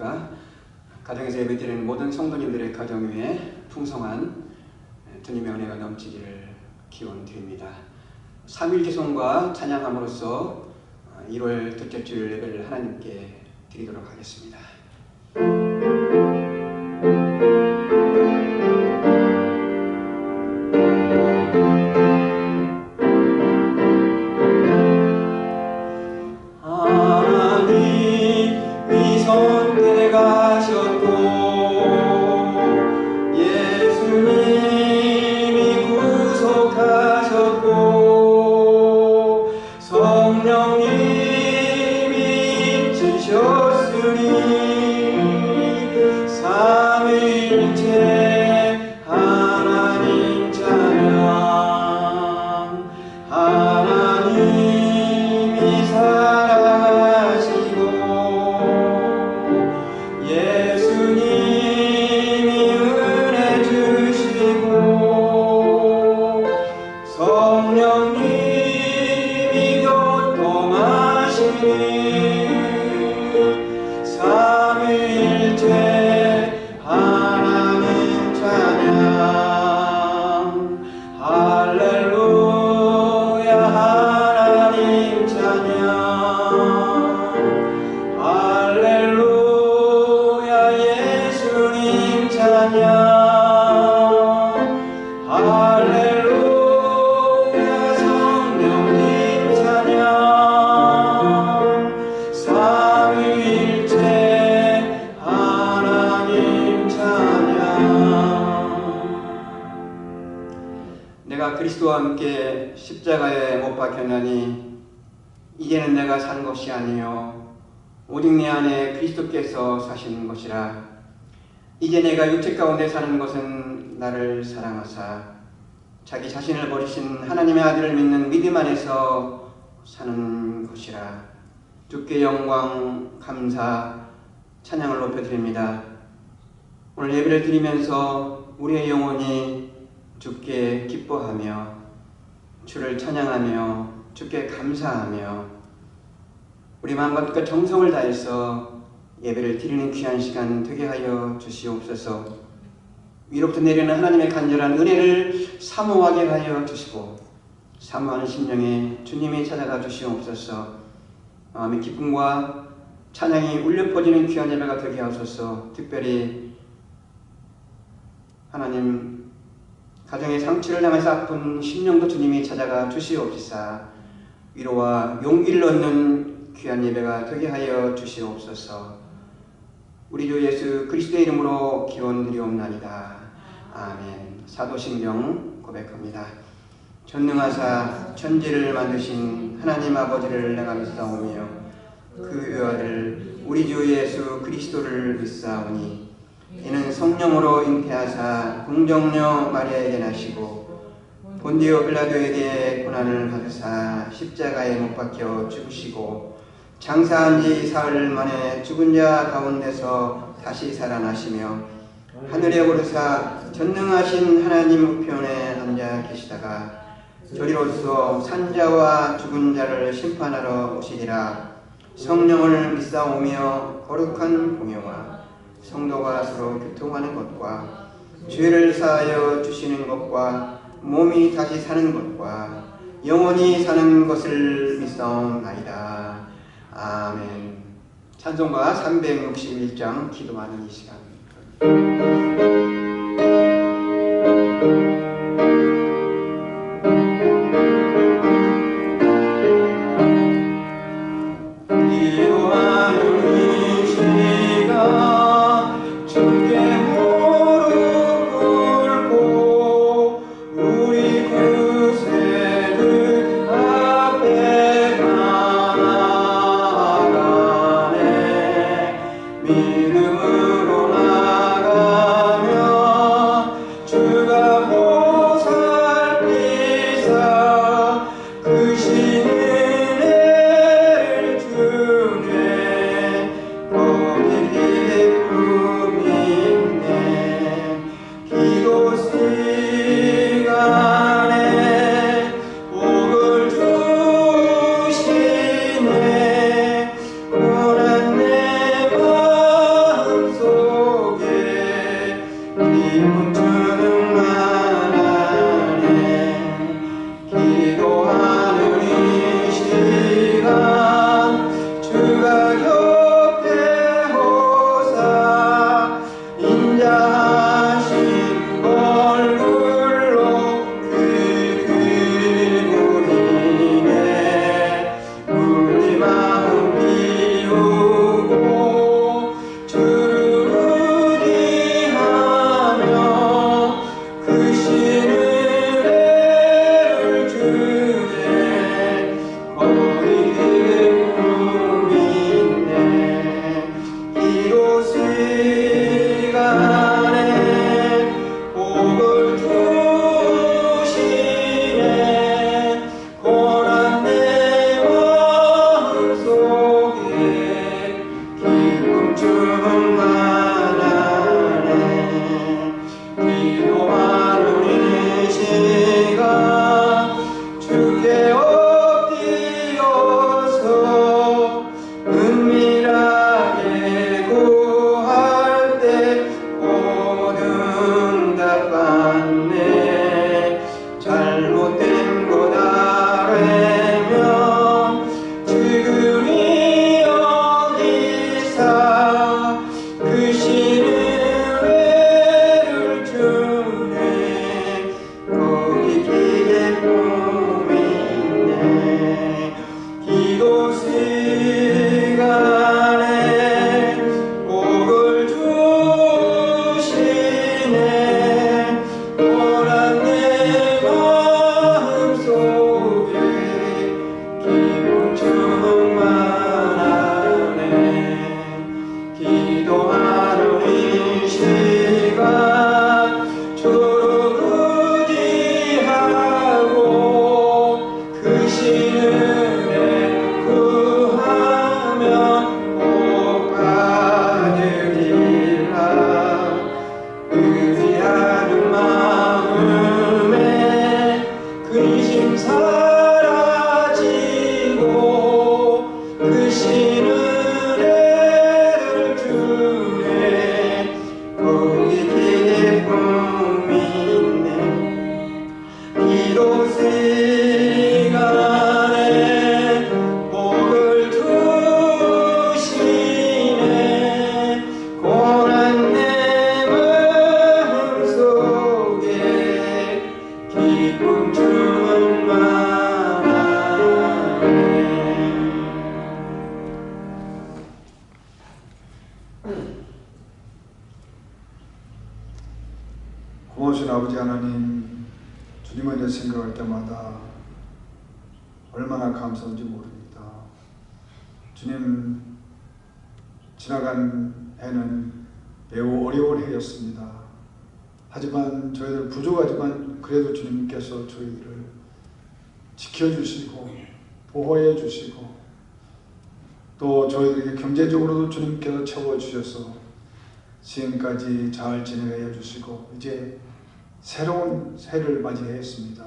안녕하십니까. 가정에서 예배드리는 모든 성도님들의 가정 위에 풍성한 주님의 은혜가 넘치기를 기원드립니다. 3일 지성과 찬양함으로써 1월 둘째 주일 예배를 하나님께 드리도록 하겠습니다. 내가 그리스도와 함께 십자가에 못 박혔나니 이제는 내가 산 것이 아니요 오직 내 안에 그리스도께서 사시는 것이라. 이제 내가 육체 가운데 사는 것은 나를 사랑하사 자기 자신을 버리신 하나님의 아들을 믿는 믿음 안에서 사는 것이라. 주께 영광, 감사, 찬양을 높여드립니다. 오늘 예배를 드리면서 우리의 영혼이 주께 기뻐하며 주를 찬양하며 주께 감사하며 우리 마음과 뜻과 정성을 다해서 예배를 드리는 귀한 시간 되게 하여 주시옵소서. 위로부터 내리는 하나님의 간절한 은혜를 사모하게 하여 주시고 사모하는 심령에 주님이 찾아가 주시옵소서. 마음의 기쁨과 찬양이 울려 퍼지는 귀한 예배가 되게 하소서. 특별히 하나님 가정의 상처를 당해서 아픈 심령도 주님이 찾아가 주시옵시사 위로와 용기를 얻는 귀한 예배가 되게 하여 주시옵소서. 우리 주 예수 그리스도의 이름으로 기원드리옵나이다. 아멘. 사도신경 고백합니다. 전능하사 천지를 만드신 하나님 아버지를 내가 믿사오며 그 외아들 우리 주 예수 그리스도를 믿사오니 이는 성령으로 잉태하사 궁정녀 마리아에게 나시고 본디오 빌라도에게 고난을 받으사 십자가에 못 박혀 죽으시고 장사한 지 사흘 만에 죽은 자 가운데서 다시 살아나시며 하늘에 오르사 전능하신 하나님 우편에 앉아 계시다가 저리로서 산자와 죽은 자를 심판하러 오시리라. 성령을 믿사오며 거룩한 공예와 성도가 서로 교통하는 것과 죄를 사하여 주시는 것과 몸이 다시 사는 것과 영원히 사는 것을 믿사옵나이다. 아멘. 찬송가 361장 기도하는 이 시간. 주네 거기 기쁨이 고마우신 아버지 하나님, 주님을 내 생각할 때마다 얼마나 감사한지 모릅니다. 주님, 지나간 해는 매우 어려운 해였습니다. 하지만 저희들 부족하지만 그래도 주님께서 저희를 지켜주시고 보호해 주시고 또 저희들에게 경제적으로도 주님께서 채워주셔서 지금까지 잘 지내게 해주시고 이제 새로운 새를 맞이했습니다.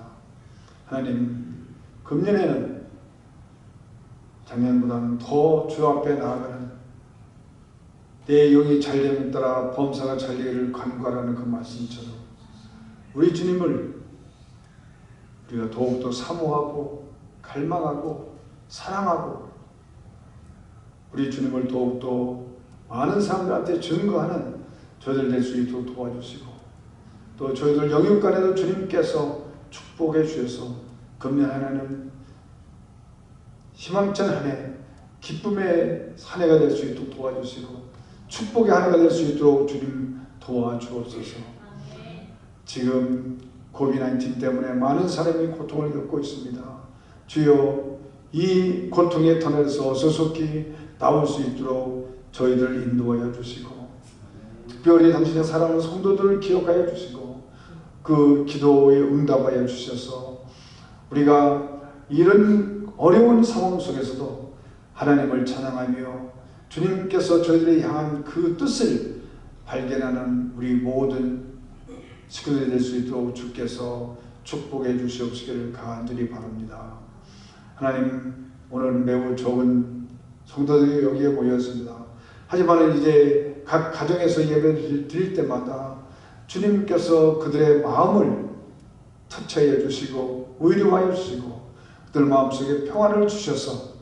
하나님, 금년에는 작년보다는 더 주 앞에 나아가는 내 영이 잘됨에 따라 범사가 잘되기를 간구하라는 그 말씀처럼 우리 주님을 우리가 더욱더 사모하고 갈망하고 사랑하고 우리 주님을 더욱더 많은 사람들한테 증거하는 저희들 될 수 있도록 도와주시고 또 저희들 영육간에도 주님께서 축복해 주셔서 금년 한 해는 희망찬 한 해, 기쁨의 한 해가 될 수 있도록 도와주시고 축복의 한 해가 될 수 있도록 주님 도와주옵소서. 지금 코비드-19 때문에 많은 사람이 고통을 겪고 있습니다. 주여, 이 고통의 터널에서 어서속히 나올 수 있도록 저희들 인도하여 주시고 특별히 당신의 사랑하는 성도들을 기억하여 주시고 그 기도에 응답하여 주셔서 우리가 이런 어려운 상황 속에서도 하나님을 찬양하며 주님께서 저희들이 향한 그 뜻을 발견하는 우리 모든 식구들이 될 수 있도록 주께서 축복해 주시옵시기를 간절히 바랍니다. 하나님, 오늘 매우 적은 성도들이 여기에 모였습니다. 하지만 이제 각 가정에서 예배를 드릴 때마다 주님께서 그들의 마음을 터치해 주시고 위로하여 주시고 그들 마음속에 평안을 주셔서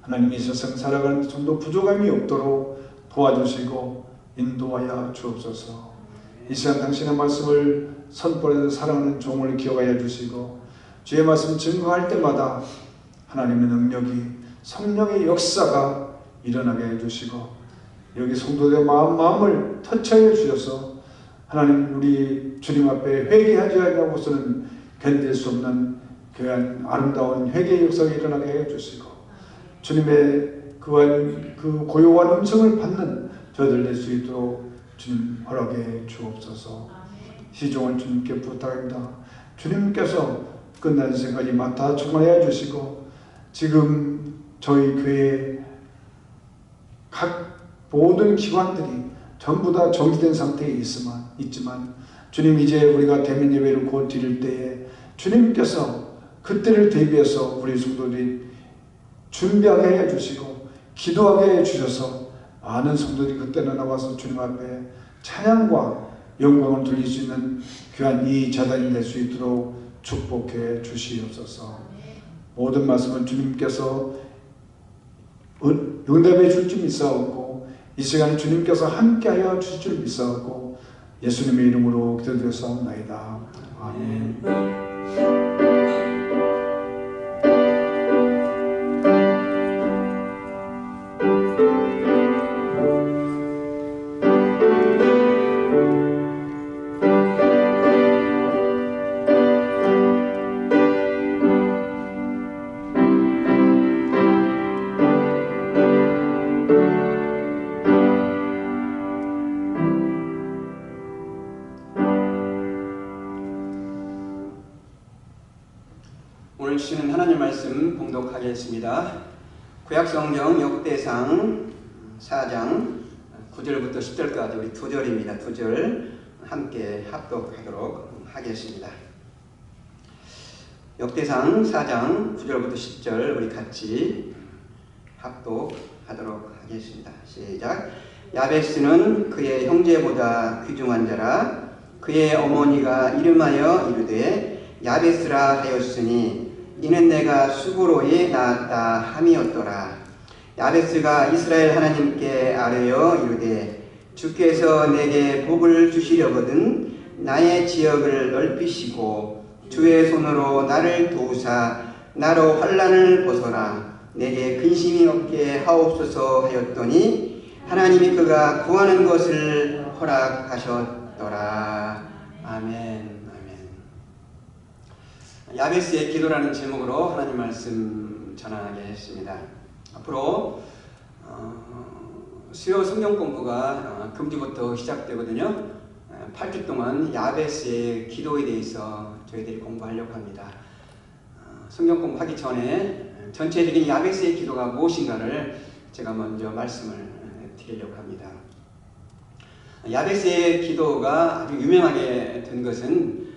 하나님 이 세상 살아가는 데 좀 더 부족함이 없도록 도와주시고 인도하여 주옵소서. 이 시간 당신의 말씀을 선포해서 사랑하는 종을 기억하여 주시고 주의 말씀 증거할 때마다 하나님의 능력이 성령의 역사가 일어나게 해주시고 여기 성도들의 마음을 터치하여 주셔서 하나님 우리 주님 앞에 회개하지 않고서는 견딜 수 없는 귀한 아름다운 회개의 역사가 일어나게 해주시고 주님의 그 고요한 음성을 받는 저희들 될 수 있도록 주님 허락해 주옵소서. 시종을 주님께 부탁합니다. 주님께서 끝난 생까지 맡아 충만해 주시고 지금 저희 교회 각 모든 기관들이 전부 다 정지된 상태에 있지만 주님 이제 우리가 대면 예배를 곧 드릴 때에 주님께서 그때를 대비해서 우리 성도들이 준비하게 해주시고 기도하게 해주셔서 많은 성도들이 그때는 나와서 주님 앞에 찬양과 영광을 돌릴 수 있는 귀한 이 자단이 될 수 있도록 축복해 주시옵소서. 모든 말씀은 주님께서 응답해 줄 줄 믿사옵고 이 시간에 주님께서 함께하여 주실 줄 믿사옵고 예수님의 이름으로 기도드렸사옵나이다. 아멘. 오늘 주시는 하나님 말씀 봉독하겠습니다. 구약성경 역대상 4장 9절부터 10절까지 우리 2절입니다. 2절 함께 합독하도록 하겠습니다. 역대상 4장 9절부터 10절 우리 같이 합독하도록 하겠습니다. 시작. 야베스는 그의 형제보다 귀중한 자라. 그의 어머니가 이름하여 이르되 야베스라 하였으니 이는 내가 수고로이 낳았다 함이었더라. 야베스가 이스라엘 하나님께 아뢰어 이르되 주께서 내게 복을 주시려거든 나의 지역을 넓히시고 주의 손으로 나를 도우사 나로 환난을 벗어라. 내게 근심이 없게 하옵소서 하였더니 하나님이 그가 구하는 것을 허락하셨더라. 아멘. 야베스의 기도라는 제목으로 하나님 말씀 전하겠습니다. 앞으로 수요 성경 공부가 금주부터 시작되거든요. 8주 동안 야베스의 기도에 대해서 저희들이 공부하려고 합니다. 성경 공부하기 전에 전체적인 야베스의 기도가 무엇인가를 제가 먼저 말씀을 드리려고 합니다. 야베스의 기도가 아주 유명하게 된 것은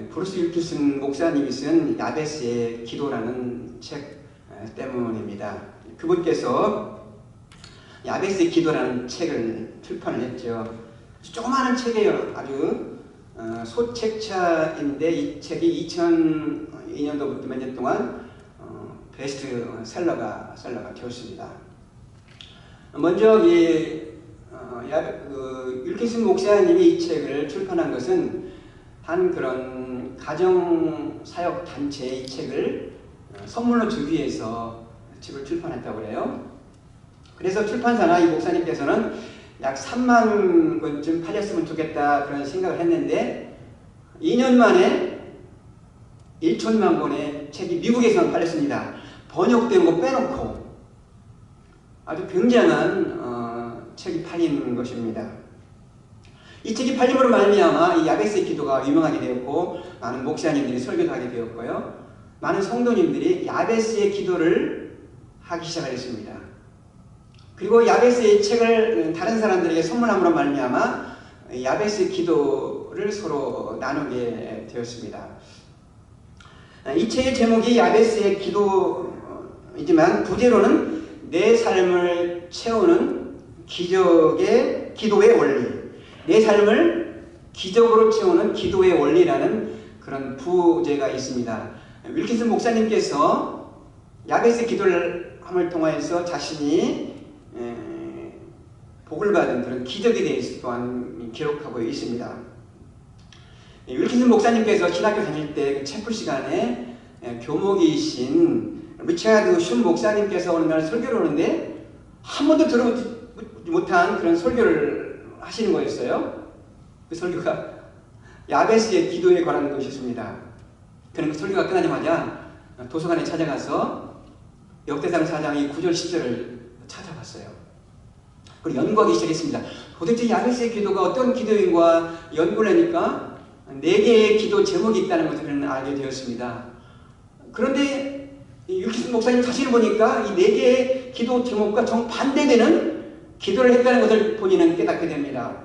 브루스 윌키슨 목사님이 쓴 야베스의 기도라는 책 때문입니다. 그분께서 야베스의 기도라는 책을 출판을 했죠. 조그마한 책이에요. 아주 소책자인데 이 책이 2002년도부터 몇 년 동안 베스트셀러가 되었습니다. 먼저 윌키슨 목사님이 이 책을 출판한 것은 한 그런 가정사역 단체의 이 책을 선물로 주기 위해서 책을 출판했다고 그래요. 그래서 출판사나 이 목사님께서는 약 3만 권쯤 팔렸으면 좋겠다 그런 생각을 했는데 2년 만에 1천만 권의 책이 미국에서는 팔렸습니다. 번역된 거 빼놓고 아주 굉장한 책이 팔린 것입니다. 이 책이 팔림으로 말미암아 이 야베스의 기도가 유명하게 되었고 많은 목사님들이 설교도 하게 되었고요. 많은 성도님들이 야베스의 기도를 하기 시작했습니다. 그리고 야베스의 책을 다른 사람들에게 선물함으로 말미암아 야베스의 기도를 서로 나누게 되었습니다. 이 책의 제목이 야베스의 기도이지만 부제로는 내 삶을 채우는 기도의 원리, 내 삶을 기적으로 채우는 기도의 원리라는 그런 부제가 있습니다. 윌키슨 목사님께서 야베스의 기도를 함을 통하여서 자신이 복을 받은 그런 기적에 대해서 또한 기록하고 있습니다. 윌키슨 목사님께서 신학교 다닐 때 채플 시간에 교목이신 리차드 슌 목사님께서 어느 날 설교를 하는데 한 번도 들어보지 못한 그런 설교를 하시는 거였어요. 그 설교가 야베스의 기도에 관한 것이었습니다. 그는 그 설교가 끝나자마자 도서관에 찾아가서 역대상 4장 9절 10절을 찾아봤어요. 그리고 연구하기 시작했습니다. 도대체 야베스의 기도가 어떤 기도인가 연구를 하니까 4개의 기도 제목이 있다는 것을 알게 되었습니다. 그런데 윌키슨 목사님 자신을 보니까 이 4개의 기도 제목과 정반대되는 기도를 했다는 것을 본인은 깨닫게 됩니다.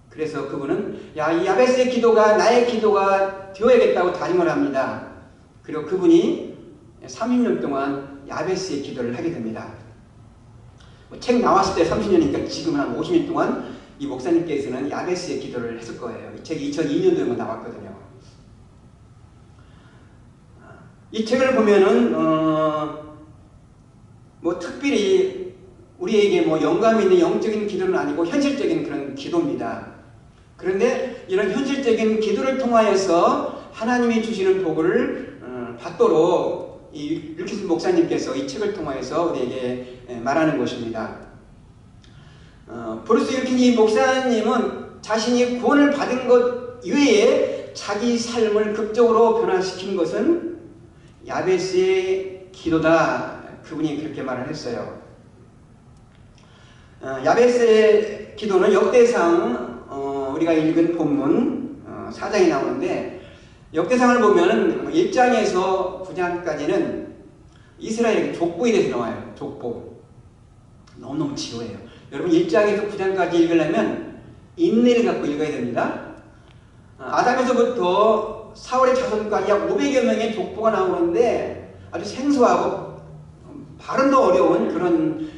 그래서 그분은 이 야베스의 기도가 나의 기도가 되어야겠다고 다짐을 합니다. 그리고 그분이 30년 동안 야베스의 기도를 하게 됩니다. 책 나왔을 때 30년이니까 지금은 한 50년 동안 이 목사님께서는 야베스의 기도를 했을 거예요. 이 책이 2002년도에 나왔거든요. 이 책을 보면은 특별히 우리에게 영감 있는 영적인 기도는 아니고 현실적인 그런 기도입니다. 그런데 이런 현실적인 기도를 통하여서 하나님이 주시는 복을 받도록 이 윌키슨 목사님께서 이 책을 통하여서 우리에게 말하는 것입니다. 브루스 윌키슨 목사님은 자신이 구원을 받은 것 이외에 자기 삶을 극적으로 변화시킨 것은 야베스의 기도다. 그분이 그렇게 말을 했어요. 야베스의 기도는 역대상 우리가 읽은 본문 4장에 나오는데 역대상을 보면 1장에서 9장까지는 이스라엘 족보에 대해서 나와요. 족보. 너무너무 지루해요. 여러분 1장에서 9장까지 읽으려면 인내를 갖고 읽어야 됩니다. 아담에서부터 사울의 자손까지 약 500여 명의 족보가 나오는데 아주 생소하고 발음도 어려운 그런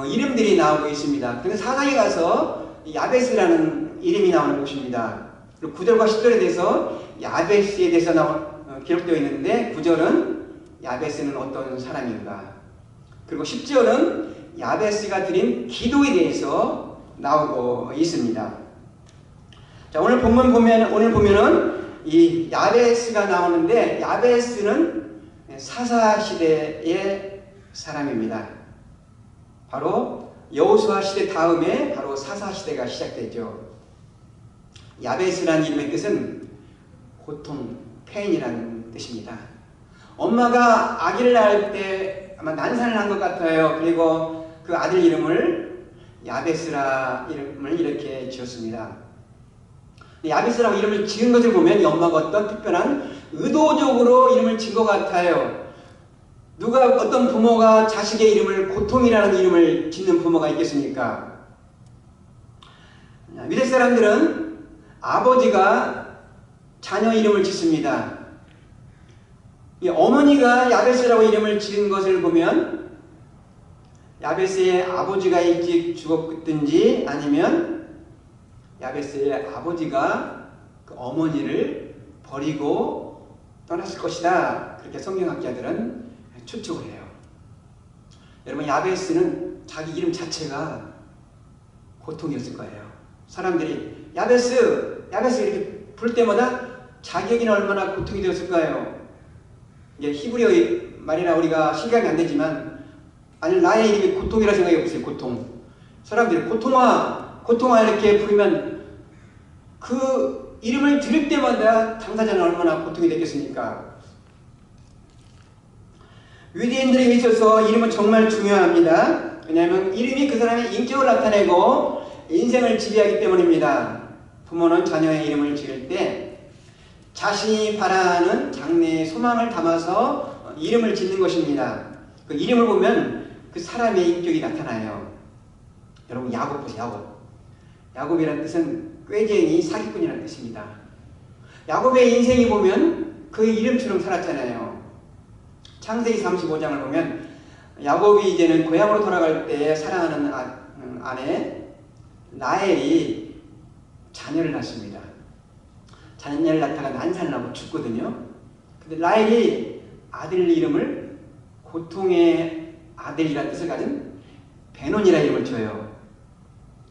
이름들이 나오고 있습니다. 그래서 4장에 가서 야베스라는 이름이 나오는 것입니다. 그리고 9절과 10절에 대해서 야베스에 대해서 기록되어 있는데 9절은 야베스는 어떤 사람인가, 그리고 10절은 야베스가 드린 기도에 대해서 나오고 있습니다. 자, 오늘 보면은 이 야베스가 나오는데 야베스는 사사시대의 사람입니다. 바로 여호수아 시대 다음에 바로 사사시대가 시작되죠. 야베스라는 이름의 뜻은 고통, 페인이라는 뜻입니다. 엄마가 아기를 낳을 때 아마 난산을 한 것 같아요. 그리고 그 아들 이름을 야베스라 이름을 이렇게 지었습니다. 야베스라고 이름을 지은 것을 보면 이 엄마가 어떤 특별한 의도적으로 이름을 지은 것 같아요. 누가 어떤 부모가 자식의 이름을 고통이라는 이름을 짓는 부모가 있겠습니까? 유대 사람들은 아버지가 자녀 이름을 짓습니다. 이 어머니가 야베스라고 이름을 지은 것을 보면 야베스의 아버지가 일찍 죽었든지 아니면 야베스의 아버지가 그 어머니를 버리고 떠났을 것이다. 그렇게 성경학자들은 추측을 해요. 여러분, 야베스는 자기 이름 자체가 고통이었을 거예요. 사람들이 야베스, 야베스 이렇게 부를 때마다 자기에게는 얼마나 고통이 되었을까요? 이게 히브리어 말이라 우리가 실감이 안 되지만, 아니 나의 이름이 고통이라 생각해 보세요. 고통. 사람들이 고통아, 고통아 이렇게 부르면 그 이름을 들을 때마다 당사자는 얼마나 고통이 됐겠습니까? 유대인들에게 있어서 이름은 정말 중요합니다. 왜냐하면 이름이 그 사람의 인격을 나타내고 인생을 지배하기 때문입니다. 부모는 자녀의 이름을 지을 때 자신이 바라는 장래의 소망을 담아서 이름을 짓는 것입니다. 그 이름을 보면 그 사람의 인격이 나타나요. 여러분, 야곱 보세요. 야곱. 야곱이라는 뜻은 꾀쟁이, 사기꾼이라는 뜻입니다. 야곱의 인생이 보면 그의 이름처럼 살았잖아요. 창세기 35장을 보면 야곱이 이제는 고향으로 돌아갈 때 사랑하는 아내 라헬이 자녀를 낳습니다. 자녀를 낳다가 난산을 하고 죽거든요. 근데 라헬이 아들 이름을 고통의 아들이라는 뜻을 가진 베논이라는 이름을 줘요.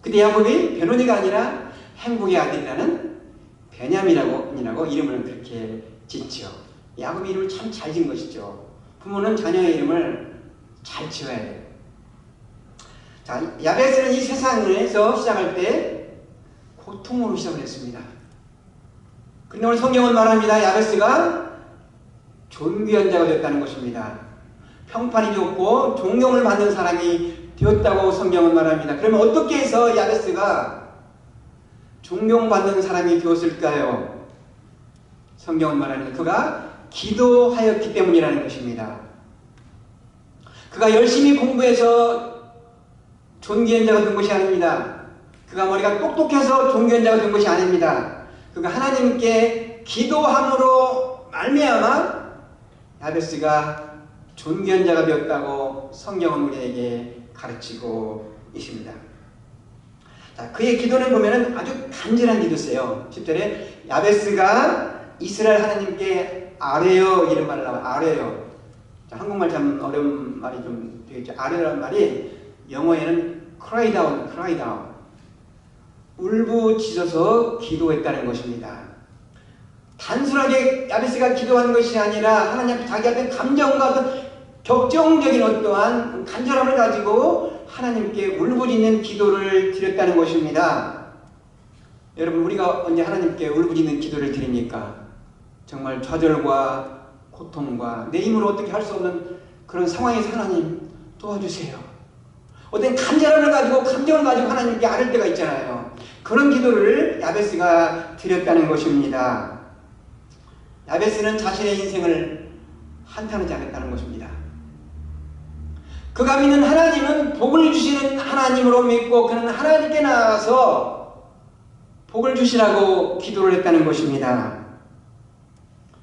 근데 야곱이 베논이가 아니라 행복의 아들이라는 베냐민이라고 이름을 그렇게 짓죠. 야곱의 이름을 참 잘 지은 것이죠. 부모는 자녀의 이름을 잘 지어야 돼요. 자, 야베스는 이 세상에서 시작할 때 고통으로 시작을 했습니다. 그런데 오늘 성경은 말합니다. 야베스가 존귀한 자가 됐다는 것입니다. 평판이 좋고 존경을 받는 사람이 되었다고 성경은 말합니다. 그러면 어떻게 해서 야베스가 존경받는 사람이 되었을까요? 성경은 말합니다. 그가 기도하였기 때문이라는 것입니다. 그가 열심히 공부해서 존귀한 자가 된 것이 아닙니다. 그가 머리가 똑똑해서 존귀한 자가 된 것이 아닙니다. 그가 하나님께 기도함으로 말미암아 야베스가 존귀한 자가 되었다고 성경은 우리에게 가르치고 있습니다. 자, 그의 기도는 보면은 아주 간절한 기도였어요. 10절에 야베스가 이스라엘 하나님께 아뢰어 이런 말을 나와요. 아뢰어. 자, 한국말 참 어려운 말이 좀 되겠죠. 아뢰어란 말이 영어에는 cry down. 울부짖어서 기도했다는 것입니다. 단순하게 야베스가 기도한 것이 아니라 하나님 앞에 자기한테 감정과 어떤 격정적인 어떠한 간절함을 가지고 하나님께 울부짖는 기도를 드렸다는 것입니다. 여러분, 우리가 언제 하나님께 울부짖는 기도를 드립니까? 정말 좌절과 고통과 내 힘으로 어떻게 할 수 없는 그런 상황에서 하나님 도와주세요. 어떤 간절함을 가지고 감정을 가지고 하나님께 아뢰 때가 있잖아요. 그런 기도를 야베스가 드렸다는 것입니다. 야베스는 자신의 인생을 한탄하지 않았다는 것입니다. 그가 믿는 하나님은 복을 주시는 하나님으로 믿고 그는 하나님께 나아가서 복을 주시라고 기도를 했다는 것입니다.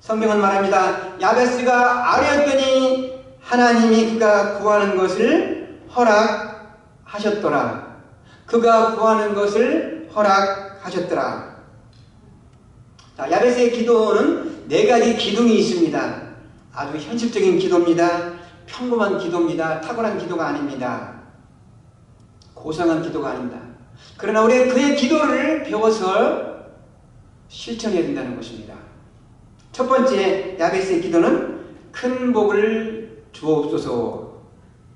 성경은 말합니다. 야베스가 아뢰었더니 하나님이 그가 구하는 것을 허락하셨더라. 그가 구하는 것을 허락하셨더라. 자, 야베스의 기도는 4가지 기둥이 있습니다. 아주 현실적인 기도입니다. 평범한 기도입니다. 탁월한 기도가 아닙니다. 고상한 기도가 아닙니다. 그러나 우리는 그의 기도를 배워서 실천해야 된다는 것입니다. 첫 번째, 야베스의 기도는 큰 복을 주옵소서.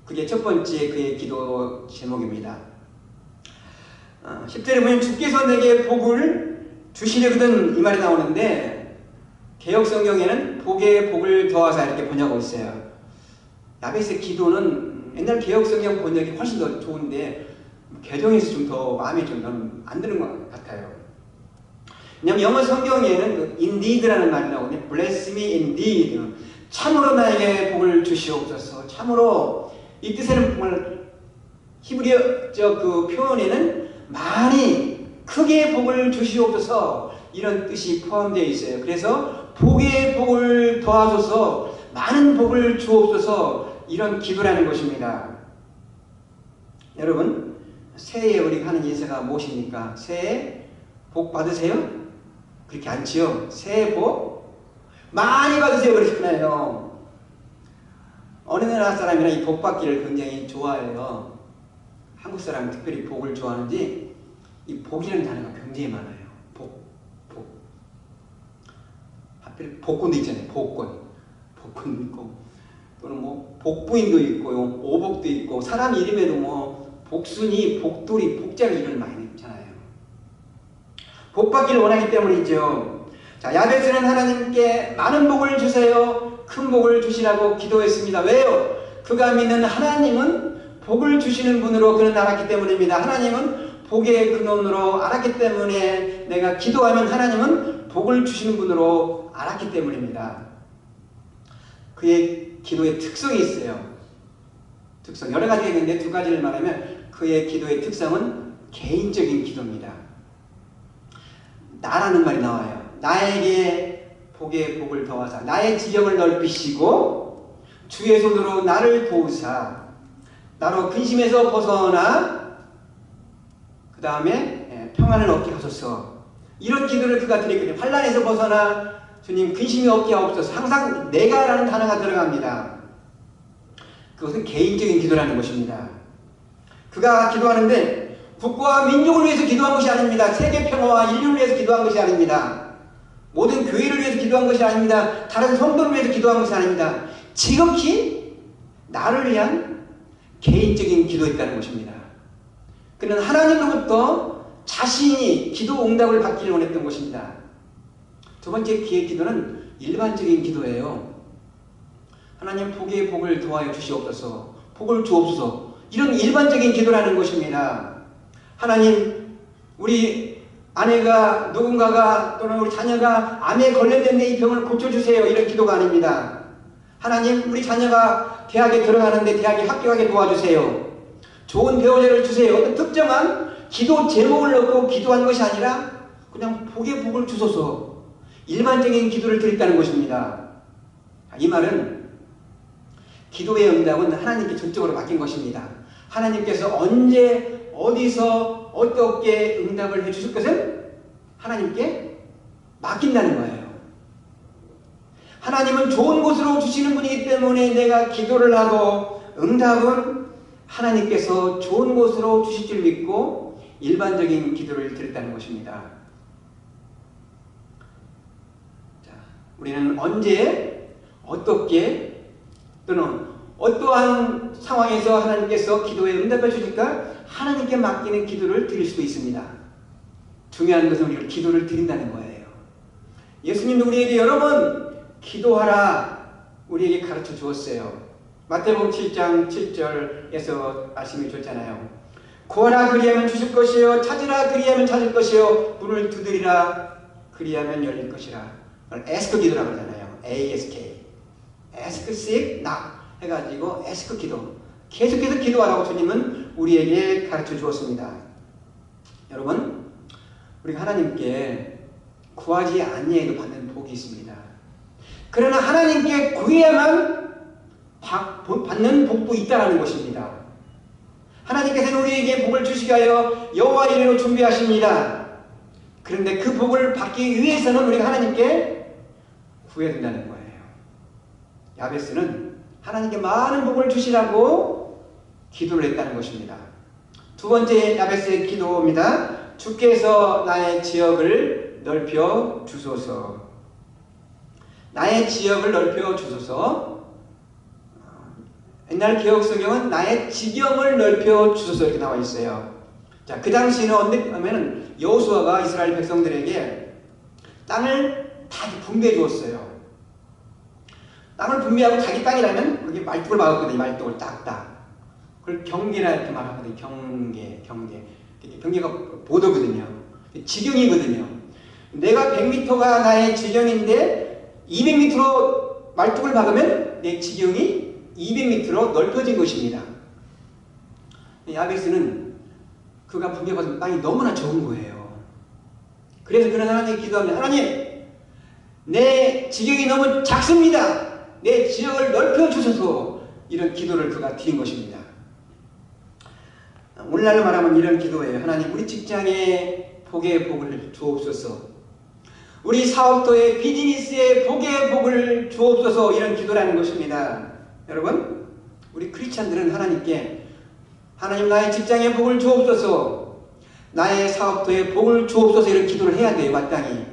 그게 첫 번째 그의 기도 제목입니다. 10절에 보면 주께서 내게 복을 주시려거든 이 말이 나오는데 개역 성경에는 복에 복을 더하사 이렇게 번역하고 있어요. 야베스의 기도는 옛날 개역 성경 번역이 훨씬 더 좋은데 개정에서 좀 더 마음에 좀 안 드는 것 같아요. 왜냐하면 영어 성경에는 그 indeed라는 말이 나오는데 bless me indeed, 참으로 나에게 복을 주시옵소서. 참으로 이 뜻에는 정말 히브리어적 그 표현에는 많이 크게 복을 주시옵소서 이런 뜻이 포함되어 있어요. 그래서 복에 복을 더하소서, 많은 복을 주옵소서 이런 기도라는 것입니다. 여러분, 새해에 우리가 하는 인사가 무엇입니까? 새해 복 받으세요? 그렇게 않지요. 새해 복 많이 받으세요 그러잖아요. 어느 나라 사람이나 이 복 받기를 굉장히 좋아해요. 한국 사람은 특별히 복을 좋아하는지 이 복이라는 단어가 굉장히 많아요. 복. 하필 복권도 있잖아요. 복권도 있고 또는 뭐 복부인도 있고요, 오복도 있고 사람 이름에도 뭐 복순이, 복돌이, 복자를 이름을 많이 있잖아요. 복 받기를 원하기 때문이죠. 자, 야베스는 하나님께 많은 복을 주세요, 큰 복을 주시라고 기도했습니다. 왜요? 그가 믿는 하나님은 복을 주시는 분으로 그는 알았기 때문입니다. 하나님은 복의 근원으로 알았기 때문에 내가 기도하면 하나님은 복을 주시는 분으로 알았기 때문입니다. 그의 기도의 특성이 있어요. 특성 여러 가지가 있는데 두 가지를 말하면 그의 기도의 특성은 개인적인 기도입니다. 나라는 말이 나와요. 나에게 복에 복을 더하사 나의 지경을 넓히시고 주의 손으로 나를 도우사 나로 근심에서 벗어나 그 다음에 평안을 얻게 하소서. 이런 기도를 그가 드렸거든요. 환난에서 벗어나 주님 근심이 없게 하옵소서. 항상 내가라는 단어가 들어갑니다. 그것은 개인적인 기도라는 것입니다. 그가 기도하는데 국가와 민족을 위해서 기도한 것이 아닙니다. 세계 평화와 인류를 위해서 기도한 것이 아닙니다. 모든 교회를 위해서 기도한 것이 아닙니다. 다른 성도를 위해서 기도한 것이 아닙니다. 지극히 나를 위한 개인적인 기도였다는 것입니다. 그는 하나님으로부터 자신이 기도 응답을 받기를 원했던 것입니다. 두 번째 기의 기도는 일반적인 기도예요. 하나님 복에 복을 더하여 주시옵소서, 복을 주옵소서, 이런 일반적인 기도라는 것입니다. 하나님, 우리 아내가 누군가가 또는 우리 자녀가 암에 걸렸는데 이 병을 고쳐주세요, 이런 기도가 아닙니다. 하나님, 우리 자녀가 대학에 들어가는데 대학에 합격하게 도와주세요, 좋은 배우자를 주세요, 어떤 특정한 기도 제목을 넣고 기도하는 것이 아니라 그냥 복에 복을 주소서, 일반적인 기도를 드렸다는 것입니다. 이 말은 기도의 응답은 하나님께 전적으로 맡긴 것입니다. 하나님께서 언제 어디서 어떻게 응답을 해주실 것은 하나님께 맡긴다는 거예요. 하나님은 좋은 곳으로 주시는 분이기 때문에 내가 기도를 하고 응답은 하나님께서 좋은 곳으로 주실 줄 믿고 일반적인 기도를 드렸다는 것입니다. 자, 우리는 언제 어떻게 또는 어떠한 상황에서 하나님께서 기도에 응답해 주실까? 하나님께 맡기는 기도를 드릴 수도 있습니다. 중요한 것은 우리가 기도를 드린다는 거예요. 예수님도 우리에게 여러 번 기도하라 우리에게 가르쳐 주었어요. 마태복음 7장 7절에서 말씀을 줬잖아요. 구하라 그리하면 주실 것이요, 찾으라 그리하면 찾을 것이요, 문을 두드리라 그리하면 열릴 것이라. 에스크 기도라고 그러잖아요. ASK. ask, seek, knock 해가지고 에스크 기도, 계속해서 기도하라고 주님은 우리에게 가르쳐 주었습니다. 여러분, 우리가 하나님께 구하지 아니해도 받는 복이 있습니다. 그러나 하나님께 구해야만 받는 복도 있다는 것입니다. 하나님께서는 우리에게 복을 주시게 하여 여호와 이름으로 준비하십니다. 그런데 그 복을 받기 위해서는 우리가 하나님께 구해야 된다는 거예요. 야베스는 하나님께 많은 복을 주시라고 기도를 했다는 것입니다. 두 번째 야베스의 기도입니다. 주께서 나의 지역을 넓혀 주소서. 나의 지역을 넓혀 주소서. 옛날 기억 성경은 나의 지경을 넓혀 주소서 이렇게 나와 있어요. 자, 그 당시에는 어떻게 하면 여호수아가 이스라엘 백성들에게 땅을 다 분배해 주었어요. 땅을 분배하고 자기 땅이라면 거기 말뚝을 막았거든요. 말뚝을 딱딱. 그걸 경계라 이렇게 말하거든요. 경계가 보도거든요. 지경이거든요. 내가 100m가 나의 지경인데 200m로 말뚝을 막으면 내 지경이 200m로 넓혀진 것입니다. 야베스는 그가 분배받은 땅이 너무나 적은 거예요. 그래서 그는 하나님께 기도합니다. 하나님, 내 지경이 너무 작습니다. 내 지역을 넓혀주셔서 이런 기도를 그가 드린 것입니다. 오늘날로 말하면 이런 기도예요. 하나님, 우리 직장에 복의 복을 주옵소서. 우리 사업도에 비즈니스에 복의 복을 주옵소서. 이런 기도라는 것입니다. 여러분, 우리 크리스찬들은 하나님께 하나님 나의 직장에 복을 주옵소서, 나의 사업도에 복을 주옵소서 이런 기도를 해야 돼요. 마땅히.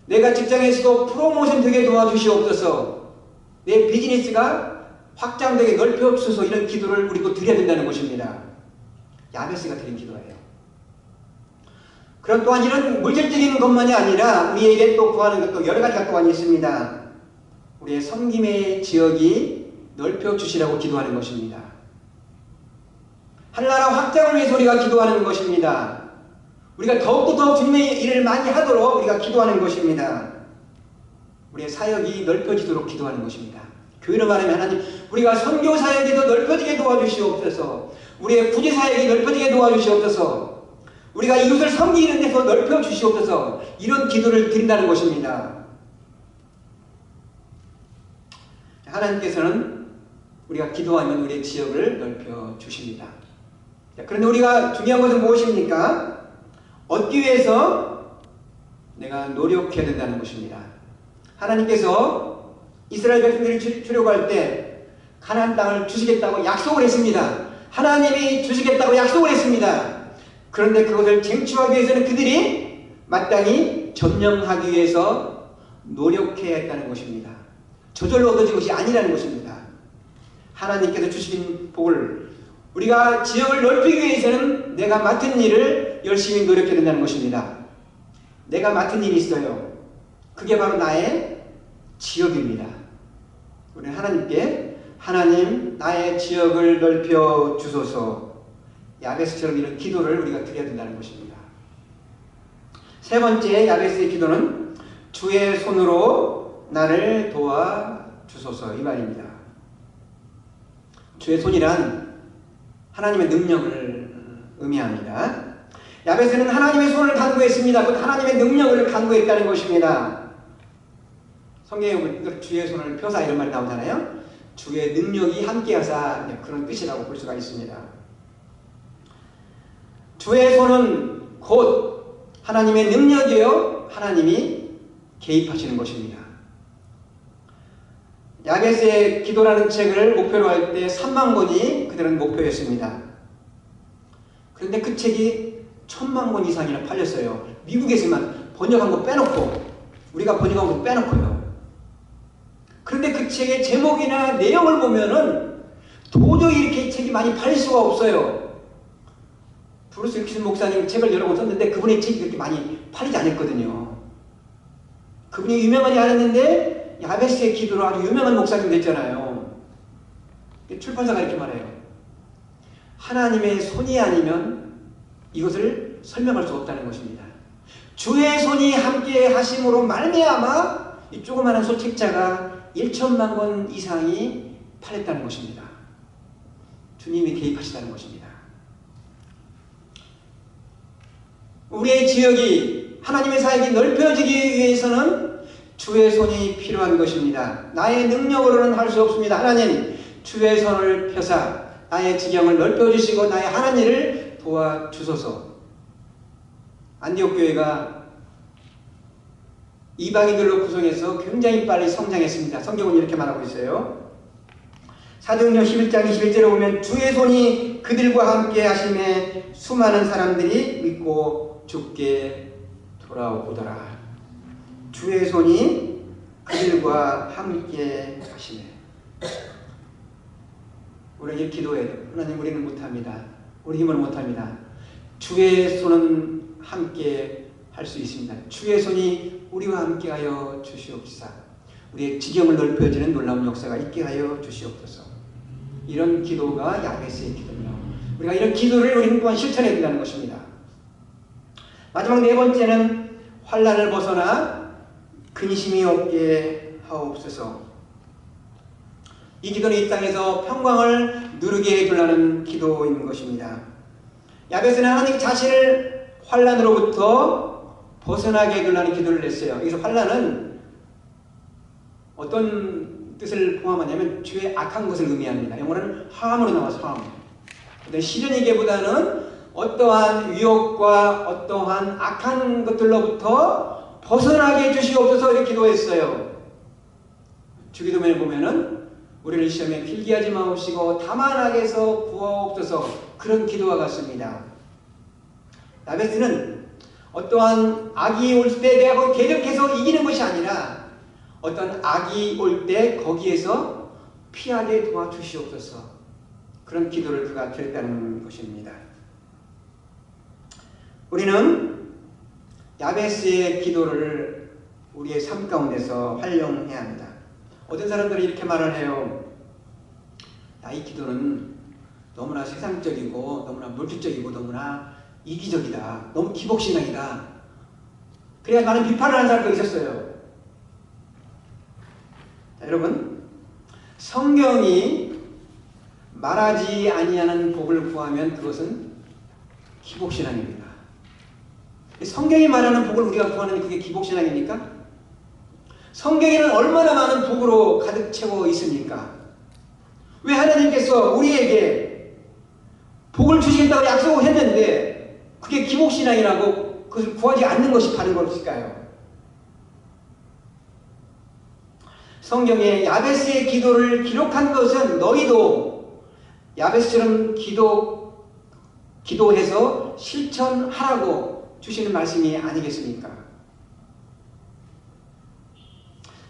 내가 직장에서도 프로모션 되게 도와주시옵소서, 내 비즈니스가 확장되게 넓혀주소서 이런 기도를 우리도 드려야 된다는 것입니다. 야베스가 드린 기도예요. 그럼 또한 이런 물질적인 것만이 아니라 우리에게 또 구하는 것도 여러 가지가 또한 있습니다. 우리의 섬김의 지역이 넓혀주시라고 기도하는 것입니다. 한나라 확장을 위해서 우리가 기도하는 것입니다. 우리가 더욱더 더 주님의 일을 많이 하도록 우리가 기도하는 것입니다. 우리의 사역이 넓혀지도록 기도하는 것입니다. 교회로 말하면 하나님, 우리가 선교 사역이 더 넓혀지게 도와주시옵소서, 우리의 부지 사역이 넓혀지게 도와주시옵소서, 우리가 이웃을 섬기는 데서 넓혀주시옵소서 이런 기도를 드린다는 것입니다. 하나님께서는 우리가 기도하면 우리의 지역을 넓혀주십니다. 그런데 우리가 중요한 것은 무엇입니까? 얻기 위해서 내가 노력해야 된다는 것입니다. 하나님께서 이스라엘 백성들이 출애굽할 때 가나안 땅을 주시겠다고 약속을 했습니다. 하나님이 주시겠다고 약속을 했습니다. 그런데 그것을 쟁취하기 위해서는 그들이 마땅히 점령하기 위해서 노력해야 했다는 것입니다. 저절로 얻어진 것이 아니라는 것입니다. 하나님께서 주신 복을 우리가 지역을 넓히기 위해서는 내가 맡은 일을 열심히 노력해야 된다는 것입니다. 내가 맡은 일이 있어요. 그게 바로 나의 지역입니다. 우리는 하나님께 하나님 나의 지역을 넓혀 주소서, 야베스처럼 이런 기도를 우리가 드려야 된다는 것입니다. 세 번째 야베스의 기도는 주의 손으로 나를 도와 주소서 이 말입니다. 주의 손이란 하나님의 능력을 의미합니다. 야베스는 하나님의 손을 간구했습니다. 곧 하나님의 능력을 간구했다는 것입니다. 성경에 보면 주의 손을 펴사 이런 말이 나오잖아요. 주의 능력이 함께하사 그런 뜻이라고 볼 수가 있습니다. 주의 손은 곧 하나님의 능력이요 하나님이 개입하시는 것입니다. 야베스의 기도라는 책을 목표로 할 때 3만 권이 그들은 목표였습니다. 그런데 그 책이 1000만 권 이상이나 팔렸어요. 미국에서만 번역한 거 빼놓고, 우리가 번역한 거 빼놓고요. 그런데 그 책의 제목이나 내용을 보면은 도저히 이렇게 책이 많이 팔릴 수가 없어요. 브루스 윌키슨 목사님 책을 여러 권 썼는데 그분의 책이 그렇게 많이 팔리지 않았거든요. 그분이 유명하지 않았는데 야베스의 기도로 아주 유명한 목사님 됐잖아요. 출판사가 이렇게 말해요. 하나님의 손이 아니면 이것을 설명할 수 없다는 것입니다. 주의 손이 함께 하심으로 말미암아 이 조그마한 소책자가 1천만 권 이상이 팔렸다는 것입니다. 주님이 개입하시다는 것입니다. 우리의 지역이 하나님의 사역이 넓혀지기 위해서는 주의 손이 필요한 것입니다. 나의 능력으로는 할 수 없습니다. 하나님, 주의 손을 펴사 나의 지경을 넓혀주시고 나의 하는 일을 도와주소서. 안디옥 교회가 이방인들로 구성해서 굉장히 빨리 성장했습니다. 성경은 이렇게 말하고 있어요. 사도행전 11장 21절에 보면 주의 손이 그들과 함께 하심에 수많은 사람들이 믿고 죽게 돌아오더라. 주의 손이 그들과 함께 하시네. 우리에게 기도해요. 하나님, 우리는 못합니다. 우리 힘으로 못합니다. 주의 손은 함께 할 수 있습니다. 주의 손이 우리와 함께하여 주시옵시사. 우리의 지경을 넓혀지는 놀라운 역사가 있게 하여 주시옵소서. 이런 기도가 야베스의 기도며 우리가 이런 기도를 우리 또한 실천해야 된다는 것입니다. 마지막 네 번째는 환난을 벗어나 근심이 없게 하옵소서. 이 기도는 이 땅에서 평강을 누리게 해주려는 기도인 것입니다. 야베스는 하나님 자신을 환난으로부터 벗어나게 해주려는 기도를 했어요. 여기서 환난은 어떤 뜻을 포함하냐면 죄의 악한 것을 의미합니다. 영어로는 harm으로 나와서 harm. 시련이기보다는 어떠한 위협과 어떠한 악한 것들로부터 벗어나게 해주시옵소서 이렇게 기도했어요. 주기도문에 보면은 우리를 시험에 필기하지 마옵시고 다만 악에서 구하옵소서 그런 기도와 같습니다. 야베스는 어떠한 악이 올 때 내가 거기 계속해서 이기는 것이 아니라 어떤 악이 올 때 거기에서 피하게 도와주시옵소서 그런 기도를 그가 드렸다는 것입니다. 우리는 야베스의 기도를 우리의 삶 가운데서 활용해야 합니다. 어떤 사람들은 이렇게 말을 해요. 이 기도는 너무나 세상적이고 너무나 물질적이고 너무나 이기적이다. 너무 기복신앙이다. 그래야 많은 비판을 하는 사람도 있었어요. 자, 여러분, 성경이 말하지 아니하는 복을 구하면 그것은 기복신앙입니다. 성경이 말하는 복을 우리가 구하는 그게 기복신앙입니까? 성경에는 얼마나 많은 복으로 가득 채워 있습니까? 왜 하나님께서 우리에게 복을 주시겠다고 약속을 했는데 그게 기복신앙이라고 그것을 구하지 않는 것이 바른 것일까요? 성경에 야베스의 기도를 기록한 것은 너희도 야베스처럼 기도해서 실천하라고 주시는 말씀이 아니겠습니까?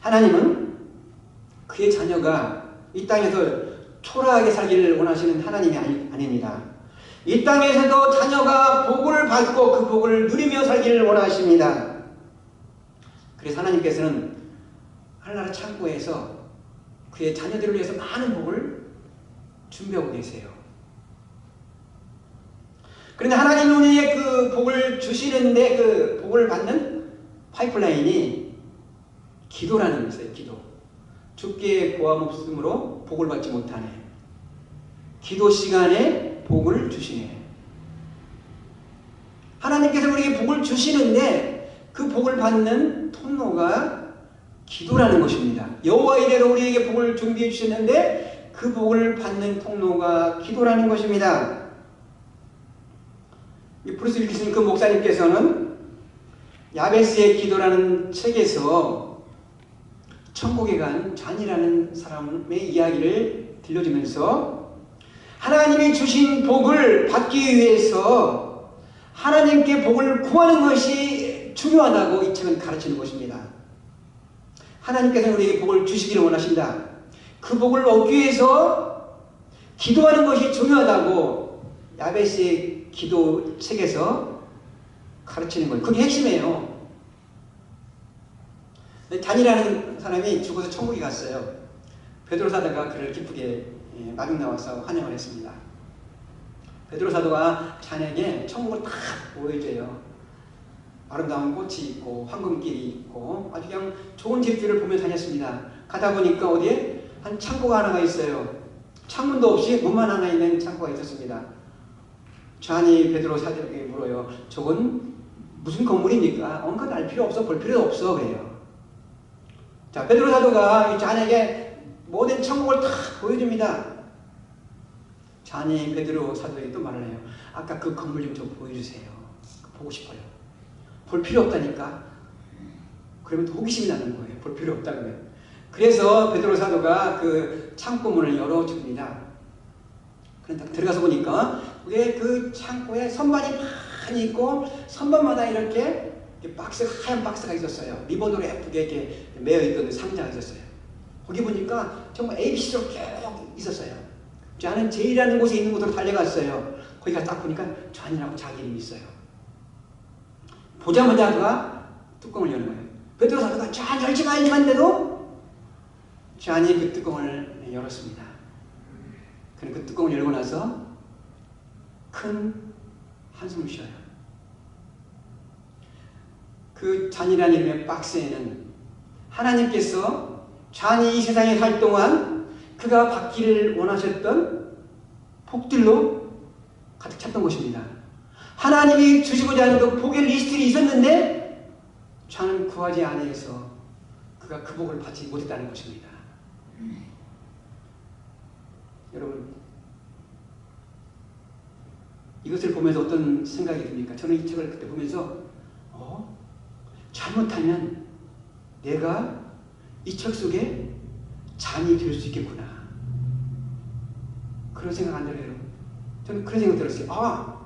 하나님은 그의 자녀가 이 땅에서 초라하게 살기를 원하시는 하나님이 아닙니다. 이 땅에서도 자녀가 복을 받고 그 복을 누리며 살기를 원하십니다. 그래서 하나님께서는 하늘나라 창고에서 그의 자녀들을 위해서 많은 복을 준비하고 계세요. 그런데 하나님이 우리에게 그 복을 주시는데 그 복을 받는 파이프라인이 기도라는 것이에요. 기도. 주께 고함 없음으로 복을 받지 못하네. 기도 시간에 복을 주시네. 하나님께서 우리에게 복을 주시는데 그 복을 받는 통로가 기도라는 것입니다. 여호와 이레로 우리에게 복을 준비해 주셨는데 그 복을 받는 통로가 기도라는 것입니다. 브루스 윌키슨 그 목사님께서는 야베스의 기도라는 책에서 천국에 간 잔이라는 사람의 이야기를 들려주면서 하나님이 주신 복을 받기 위해서 하나님께 복을 구하는 것이 중요하다고 이 책은 가르치는 것입니다. 하나님께서는 우리에게 복을 주시기를 원하신다. 그 복을 얻기 위해서 기도하는 것이 중요하다고 야베스의 기도 책에서 가르치는 거예요. 그게 핵심이에요. 단이라는 사람이 죽어서 천국에 갔어요. 베드로 사도가 그를 기쁘게 마중 나와서 환영을 했습니다. 베드로 사도가 자네에게 천국을 딱 보여줘요. 아름다운 꽃이 있고 황금길이 있고 아주 그냥 좋은 집들을 보며 다녔습니다. 가다 보니까 어디에 한 창고가 하나가 있어요. 창문도 없이 문만 하나 있는 창고가 있었습니다. 잔이 베드로 사도에게 물어요. 저건 무슨 건물입니까? 그건 알 필요 없어. 볼 필요 없어. 그래요. 자, 베드로 사도가 이 잔에게 모든 천국을 다 보여줍니다. 잔이 베드로 사도에게 또 말을 해요. 아까 그 건물 좀 보여주세요. 보고 싶어요. 볼 필요 없다니까. 그러면 또 호기심이 나는 거예요. 볼 필요 없다면. 그래서 베드로 사도가 그 창고 문을 열어줍니다. 그런데 들어가서 보니까 왜 그 창고에 선반이 많이 있고 선반마다 이렇게 박스, 하얀 박스가 있었어요. 리본으로 예쁘게 이렇게 매어 있던 상자가 있었어요. 거기 보니까 정말 ABC로 쭉 있었어요. 저는 제일하는 곳에 있는 곳으로 달려갔어요. 거기 가서 딱 보니까 잔이라고 자기 이름이 있어요. 보자마자 그가 뚜껑을 여는 거예요. 베드로 사도가 잔 열지 마 했는데도 잔이 그 뚜껑을 열었습니다. 그리고 그 뚜껑을 열고 나서 큰 한숨을 쉬어요. 그 잔이라는 이름의 박스에는 하나님께서 잔이 이 세상에 살 동안 그가 받기를 원하셨던 복들로 가득 찼던 것입니다. 하나님이 주시고자 하는 그 복의 리스트가 있었는데 잔은 구하지 아니해서 그가 그 복을 받지 못했다는 것입니다. 여러분, 이것을 보면서 어떤 생각이 듭니까? 저는 이 책을 그때 보면서 잘못하면 내가 이 책 속에 잔이 될 수 있겠구나. 그런 생각 안 들어요, 여러분? 저는 그런 생각 들었어요.